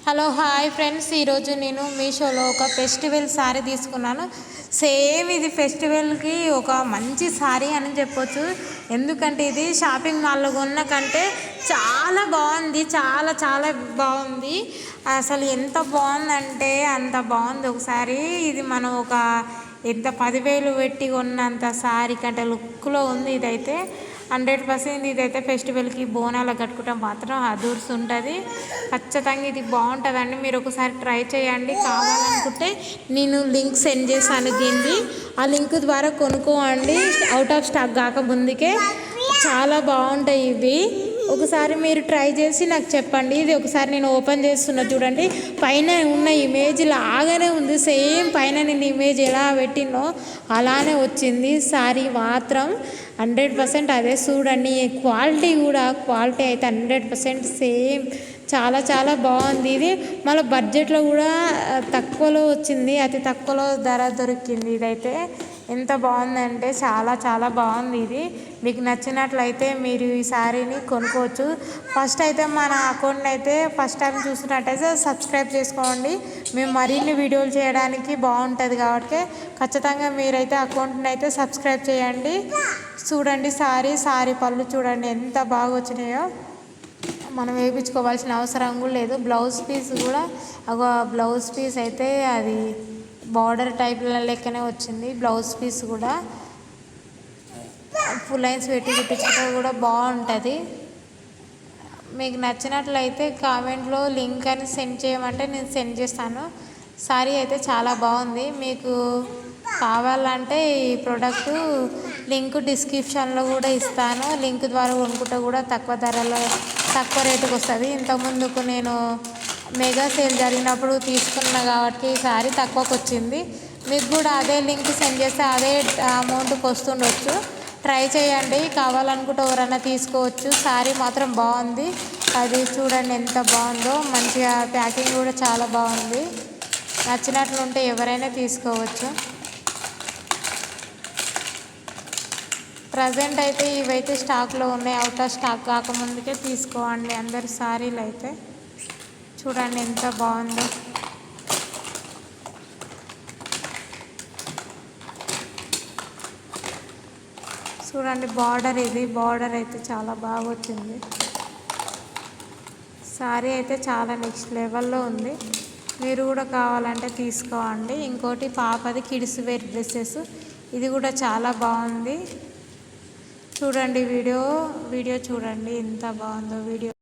Hello hi friends, ఈరోజు నేను మీషోలో ఒక ఫెస్టివల్ శారీ తీసుకున్నాను. సేమ్ ఇది ఫెస్టివల్కి ఒక మంచి శారీ అని చెప్పొచ్చు. ఎందుకంటే ఇది షాపింగ్ మాల్లో కొన్న కంటే చాలా బాగుంది, చాలా చాలా బాగుంది. అసలు ఎంత బాగుందంటే అంత బాగుంది. ఒకసారి ఇది మనం ఒక ఎంత 10,000 పెట్టి కొన్నంత శారీ కంటే లుక్లో ఉంది. ఇదైతే 100% ఇదైతే ఫెస్టివల్కి బోనాలు కట్టుకుంటే మాత్రం అదూర్స్ ఉంటుంది. ఖచ్చితంగా ఇది బాగుంటుందండి. మీరు ఒకసారి ట్రై చేయండి. కావాలనుకుంటే నేను లింక్ సెండ్ చేశాను దీన్ని. ఆ లింక్ ద్వారా కొనుక్కోండి. అవుట్ ఆఫ్ స్టాక్ కాక ముందుకే చాలా బాగుంటాయి ఇవి. ఒకసారి మీరు ట్రై చేసి నాకు చెప్పండి. ఇది ఒకసారి నేను ఓపెన్ చేస్తున్నా చూడండి. పైన ఉన్న ఇమేజ్ లాగానే ఉంది. సేమ్ పైన నేను ఇమేజ్ ఎలా పెట్టినో అలానే వచ్చింది. శారీ మాత్రం 100% అదే. చూడండి క్వాలిటీ అయితే 100% సేమ్. చాలా చాలా బాగుంది. ఇది మళ్ళీ బడ్జెట్లో కూడా తక్కువలో వచ్చింది. అతి తక్కువలో ధర దొరికింది. ఇదైతే ఎంత బాగుందంటే చాలా చాలా బాగుంది. ఇది మీకు నచ్చినట్లయితే మీరు ఈ శారీని కొనుక్కోవచ్చు. ఫస్ట్ అయితే మన అకౌంట్ని అయితే ఫస్ట్ టైం చూసినట్టయితే సబ్స్క్రైబ్ చేసుకోండి. మేము మరిన్ని వీడియోలు చేయడానికి బాగుంటుంది కాబట్టి ఖచ్చితంగా మీరైతే అకౌంట్ని అయితే సబ్స్క్రైబ్ చేయండి. చూడండి శారీ పళ్ళు చూడండి ఎంత బాగా వచ్చినాయో. మనం వేయించుకోవాల్సిన అవసరం కూడా లేదు. బ్లౌజ్ పీస్ కూడా బ్లౌజ్ పీస్ అయితే అది బార్డర్ టైప్ లెక్కనే వచ్చింది. బ్లౌజ్ పీస్ కూడా ఫుల్ లైన్స్ పెట్టి కుట్టించుకుంటే కూడా బాగుంటుంది. మీకు నచ్చినట్లయితే కామెంట్లో లింక్ అని సెండ్ చేయమంటే నేను సెండ్ చేస్తాను. శారీ అయితే చాలా బాగుంది. మీకు కావాలంటే ఈ ప్రోడక్ట్ లింక్ డిస్క్రిప్షన్లో కూడా ఇస్తాను. లింక్ ద్వారా కొనుక్కుంటే కూడా తక్కువ రేటుకి వస్తుంది. ఇంతకుముందుకు నేను మెగా సేల్ జరిగినప్పుడు తీసుకున్నా కాబట్టి ఈ శారీ తక్కువకి వచ్చింది. మీకు కూడా అదే లింక్ సెండ్ చేస్తే అదే అమౌంట్కి వస్తుండొచ్చు. ట్రై చేయండి. కావాలనుకుంటే ఎవరైనా తీసుకోవచ్చు. శారీ మాత్రం బాగుంది. అది చూడండి ఎంత బాగుందో. మంచిగా ప్యాకింగ్ కూడా చాలా బాగుంది. నచ్చినట్లుంటే ఎవరైనా తీసుకోవచ్చు. ప్రజెంట్ అయితే ఇవైతే స్టాక్లో ఉన్నాయి. అవుట్ ఆఫ్ స్టాక్ కాకముందుకే తీసుకోండి అందరు శారీలు అయితే. చూడండి ఎంత బాగుందో. చూడండి బార్డర్ అయితే చాలా బాగా వచ్చింది. శారీ అయితే చాలా నెక్స్ట్ లెవెల్లో ఉంది. మీరు కూడా కావాలంటే తీసుకోండి. ఇంకోటి పాపది కిడ్స్ వేర్ డ్రెస్సెస్, ఇది కూడా చాలా బాగుంది. చూడండి వీడియో చూడండి ఎంత బాగుందో వీడియో.